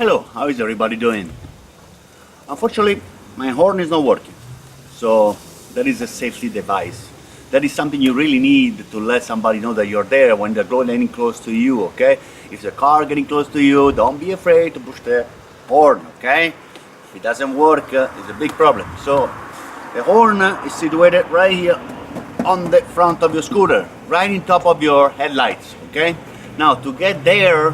Hello, how is everybody doing? Unfortunately, my horn is not working, so that is a safety device. That is something you really need to let somebody know that you're there when they're getting close to you, okay? If the car getting close to you, don't be afraid to push the horn, okay? If it doesn't work, it's a big problem. So the horn is situated right here on the front of your scooter, right in top of your headlights, okay? Now to get there,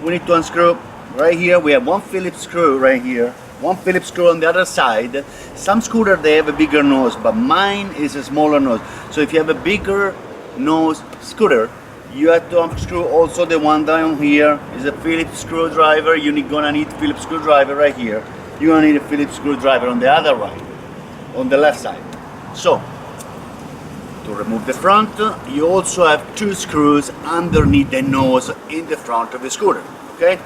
we need to unscrew right here. We have one Phillips screw right here, one Phillips screw on the other side. Some scooters, they have a bigger nose, but mine is a smaller nose. So if you have a bigger nose scooter, you have to unscrew also the one down here. Is a Phillips screwdriver. You're gonna need Phillips screwdriver right here. You're gonna need a Phillips screwdriver on the other one, on the left side. So to remove the front, you also have two screws underneath the nose in the front of the scooter, okay?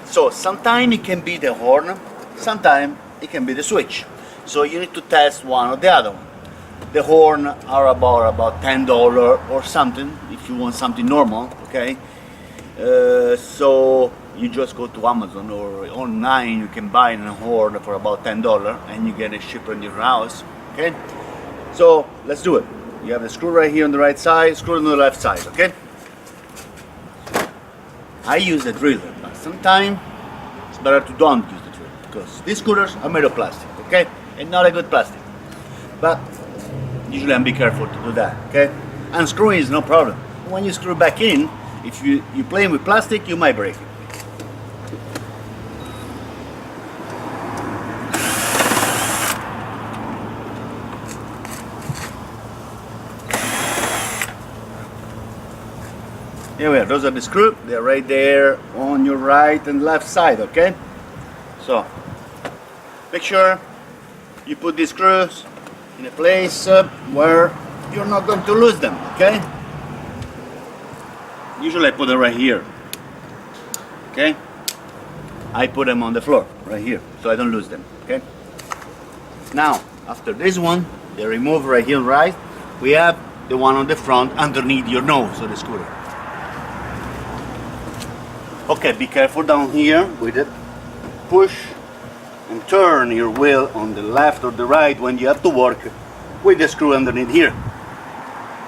So sometimes it can be the horn, sometimes it can be the switch. So you need to test one or the other one. The horn are about $10 or something if you want something normal, okay? So you just go to Amazon or online, you can buy a horn for about $10 and you get it shipped in your house, okay? So let's do it. You have the screw right here on the right side, screw on the left side, okay? I use a driller, but sometimes it's better to don't use the driller because these scooters are made of plastic, okay? And not a good plastic. But usually I'm be careful to do that, okay? Unscrewing is no problem. When you screw back in, if you're playing with plastic, you might break it. Here we are, those are the screws, they're right there on your right and left side, okay? So, make sure you put these screws in a place where you're not going to lose them, okay? Usually I put them right here, okay? I put them on the floor, right here, so I don't lose them, okay? Now, after this one, they remove right here, right? We have the one on the front underneath your nose of the scooter. Okay, be careful down here with it. Push and turn your wheel on the left or the right when you have to work with the screw underneath here.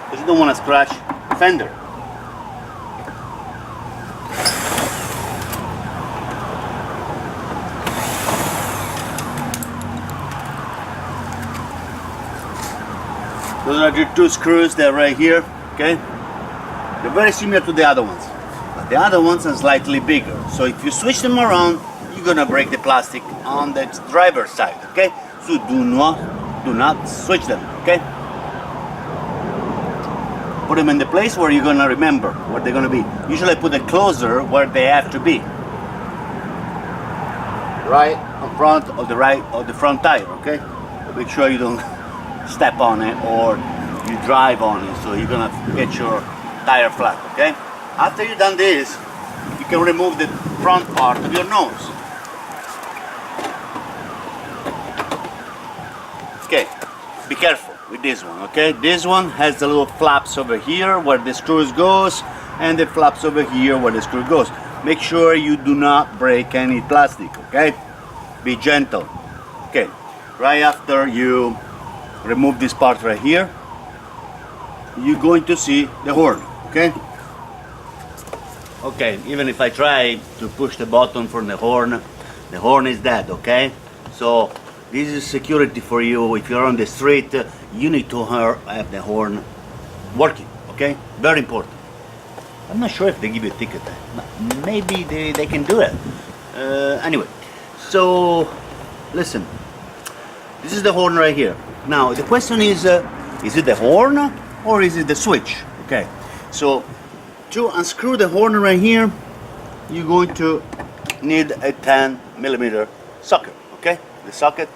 Because you don't want to scratch the fender. Those are your two screws, they're right here, okay? They're very similar to the other ones. The other ones are slightly bigger, so if you switch them around, you're gonna break the plastic on the driver's side, okay? So do not switch them, okay? Put them in the place where you're gonna remember where they're gonna be. Usually I put it closer where they have to be. Right in front of the right of the front tire, okay? Make sure you don't step on it or you drive on it, so you're gonna get your tire flat, okay? After you've done this, you can remove the front part of your nose. Okay, be careful with this one, okay? This one has the little flaps over here where the screws goes and the flaps over here where the screw goes. Make sure you do not break any plastic, okay? Be gentle. Okay, right after you remove this part right here, you're going to see the horn, okay? Okay, even if I try to push the button for the horn is dead, okay? So this is security for you. If you're on the street, you need to have the horn working, okay? Very important. I'm not sure if they give you a ticket. Maybe they can do it. Anyway, so listen, this is the horn right here. Now the question is it the horn or is it the switch? Okay, so to unscrew the horn right here, you're going to need a 10mm socket, okay? The socket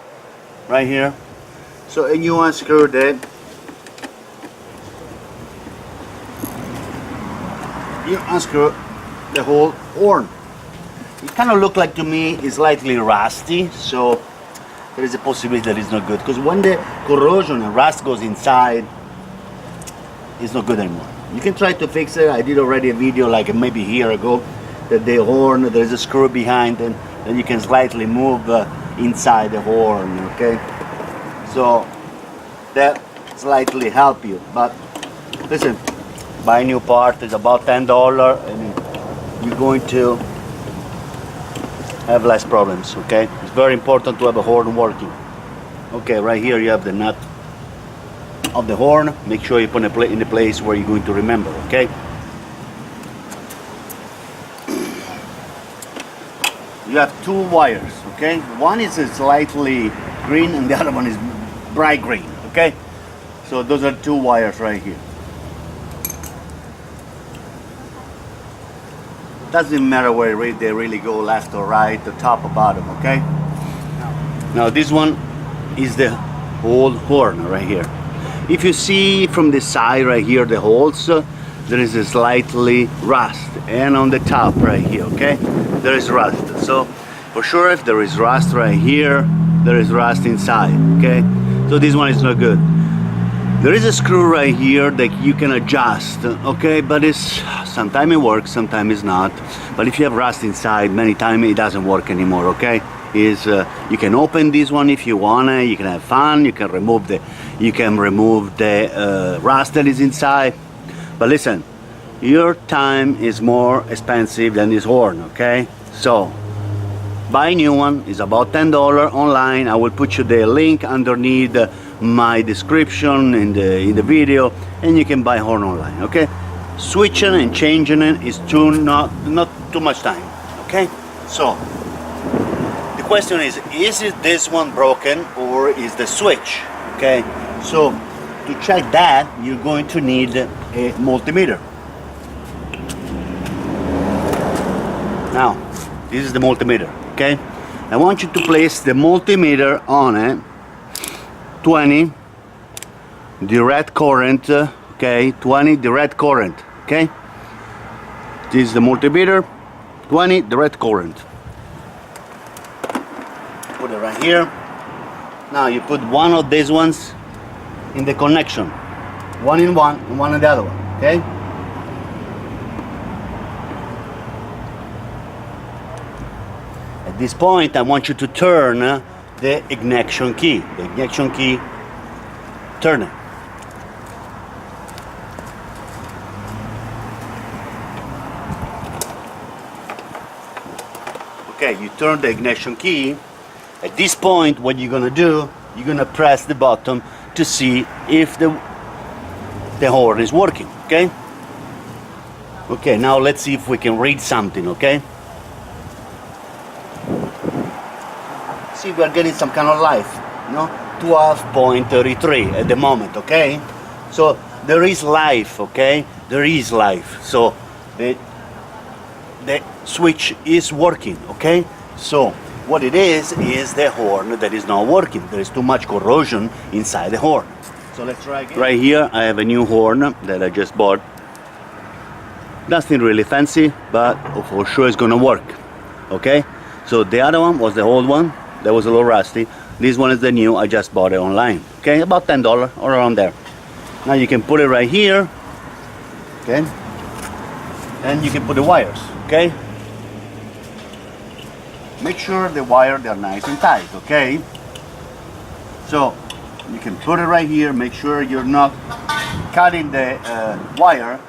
right here. So, and you unscrew the whole horn. It kind of look like to me it's slightly rusty, so there is a possibility that it's not good, because when the corrosion and rust goes inside, it's not good anymore. You can try to fix it. I did already a video like maybe a year ago that the horn, there's a screw behind, and then you can slightly move inside the horn, okay? So that slightly help you. But listen, buy a new part is about $10, and you're going to have less problems, okay? It's very important to have a horn working. Okay, right here you have the nut of the horn. Make sure you put it in the place where you're going to remember, okay? You have two wires, okay? One is slightly green and the other one is bright green, okay? So those are two wires right here. Doesn't matter where they really go, left or right, the top or bottom, okay? Now this one is the old horn right here. If you see from the side right here the holes, there is a slightly rust, and on the top right here, okay, there is rust. So for sure, if there is rust right here, there is rust inside, okay? So this one is not good. There is a screw right here that you can adjust, okay, but it's sometimes it works, sometimes it's not. But if you have rust inside, many times it doesn't work anymore, okay? You can open this one if you wanna. You can have fun. You can remove the rust that is inside. But listen, your time is more expensive than this horn, okay? So buy a new one. It's about $10 online. I will put you the link underneath my description in the video, and you can buy horn online, okay? Switching and changing it is not too much time, okay? So the question is it this one broken or is the switch, okay? So to check that, you're going to need a multimeter. Now this is the multimeter, okay? I want you to place the multimeter on it 20 direct current, okay? 20 direct current, okay? This is the multimeter, 20 direct current. Put it right here. Now you put one of these ones in the connection, one in one and one in the other one, okay? At this point, I want you to turn the ignition key. The ignition key, turn it. Okay, you turn the ignition key. At this point, what you're gonna do, you're gonna press the button to see if the horn is working, okay? Okay, now let's see if we can read something, okay? See, we're getting some kind of life, you know, 12.33 at the moment, okay? So there is life, okay? There is life. So the switch is working, okay? So what it is the horn that is not working. There is too much corrosion inside the horn. So let's try again. Right here I have a new horn that I just bought. Nothing really fancy, but for sure it's gonna work, okay? So the other one was the old one that was a little rusty. This one is the new. I just bought it online, okay? About $10 or around there. Now you can put it right here, okay? And you can put the wires, okay? Make sure the wires are nice and tight, okay? So you can put it right here. Make sure you're not cutting the wire.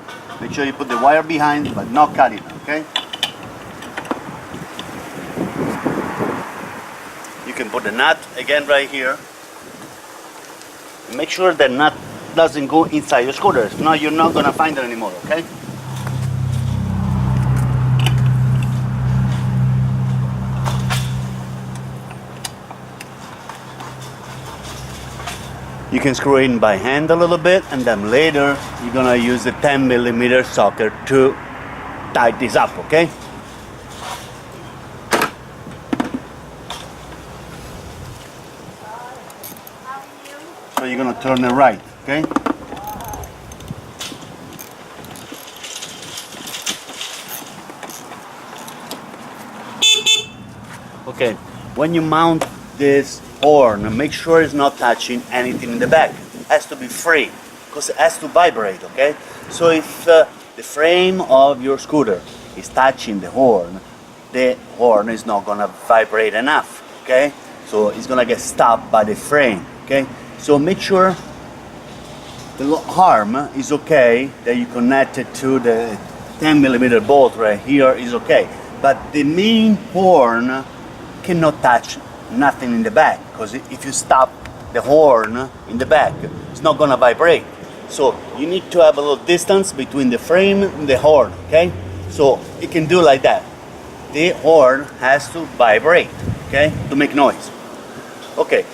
Make sure you put the wire behind, but not cutting it, okay? You can put the nut again right here. Make sure the nut doesn't go inside your scooter. If not, you're not gonna find it anymore, okay? You can screw in by hand a little bit, and then later you're gonna use the 10mm socket to tighten this up, okay? So you're gonna turn it right, okay? Okay, when you mount this horn, make sure it's not touching anything in the back. It has to be free, because it has to vibrate, okay? So if the frame of your scooter is touching the horn is not gonna vibrate enough, okay? So it's gonna get stopped by the frame, okay? So make sure the arm is okay, that you connect it to the 10mm bolt right here is okay. But the main horn cannot touch nothing in the back, because if you stop the horn in the back, it's not gonna vibrate. So you need to have a little distance between the frame and the horn, okay? So you can do like that. The horn has to vibrate, okay, to make noise. Okay,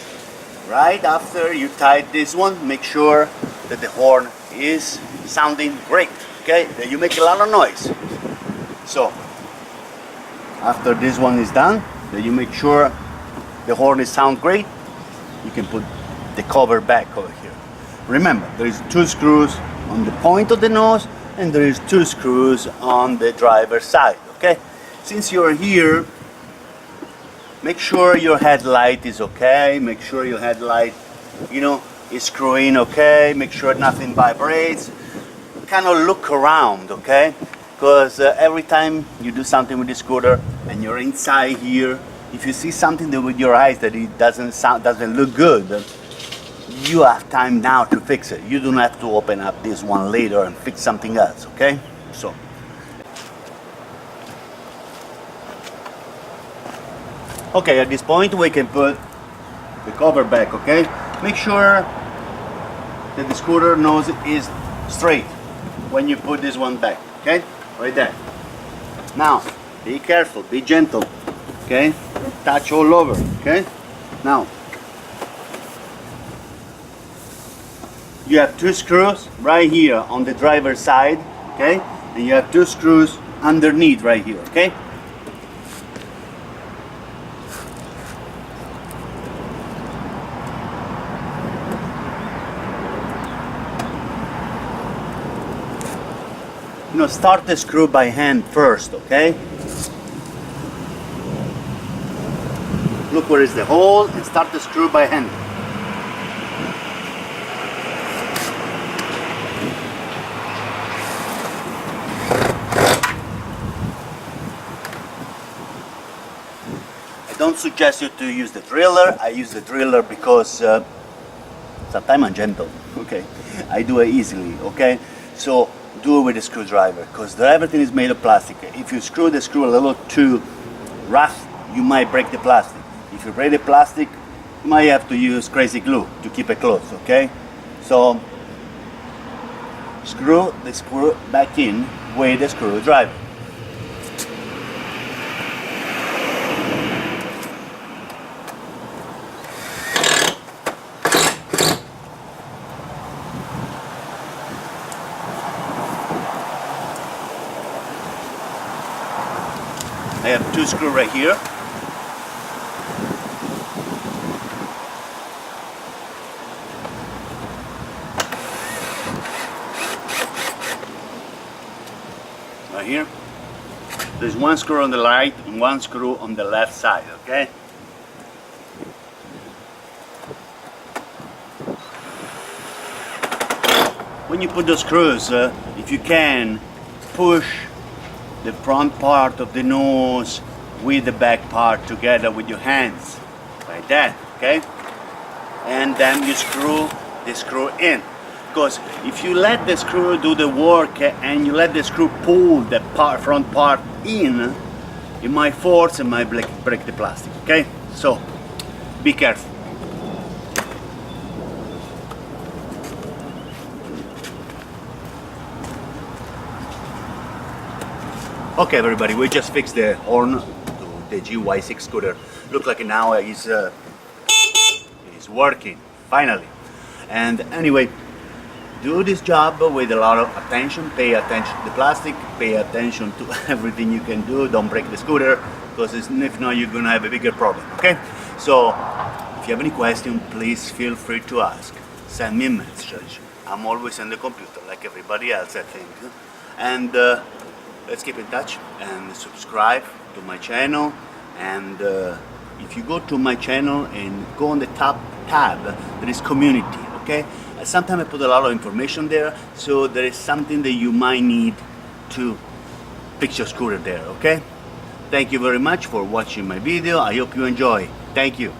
right after you tied this one, make sure that the horn is sounding great, okay, that you make a lot of noise. So after this one is done, that you make sure the horn is sound great, you can put the cover back over here. Remember, there is 2 screws on the point of the nose and there is 2 screws on the driver's side, okay? Since you're here, make sure your headlight is okay, make sure your headlight, you know, is screwing okay, make sure nothing vibrates. Kind of look around, okay? Because every time you do something with the scooter and you're inside here, if you see something that with your eyes that it doesn't look good, you have time now to fix it. You don't have to open up this one later and fix something else, okay? So okay, at this point we can put the cover back, okay? Make sure that the scooter nose is straight when you put this one back, okay? Right there. Now, be careful, be gentle, okay? Touch all over, okay? Now, you have 2 screws right here on the driver's side, okay? And you have 2 screws underneath right here, okay? You know, start the screw by hand first, okay? Look where is the hole and start the screw by hand. I don't suggest you to use the driller. I use the driller because sometimes I'm gentle, okay? I do it easily, okay? So do it with a screwdriver, because everything is made of plastic. If you screw the screw a little too rough, you might break the plastic. If you break the plastic, you might have to use crazy glue to keep it closed, okay? So screw the screw back in with the screwdriver. I have 2 screws right here. Right here. There's 1 screw on the right and 1 screw on the left side, okay? When you put the screws, if you can, push the front part of the nose with the back part together with your hands, like that, okay? And then you screw the screw in, because if you let the screw do the work and you let the screw pull the front part in, it might force and might break the plastic, okay? So be careful. Okay, everybody, we just fixed the horn to the gy6 scooter. Look like now it's working, finally. And anyway, do this job with a lot of attention. Pay attention to the plastic, pay attention to everything you can do. Don't break the scooter, because if not, you're gonna have a bigger problem, okay? So, if you have any question, please feel free to ask. Send me a message. I'm always on the computer, like everybody else, I think. And let's keep in touch and subscribe to my channel. And if you go to my channel and go on the top tab, there is community, okay? Sometimes I put a lot of information there, so there is something that you might need to fix your scooter there, okay? Thank you very much for watching my video. I hope you enjoy. Thank you.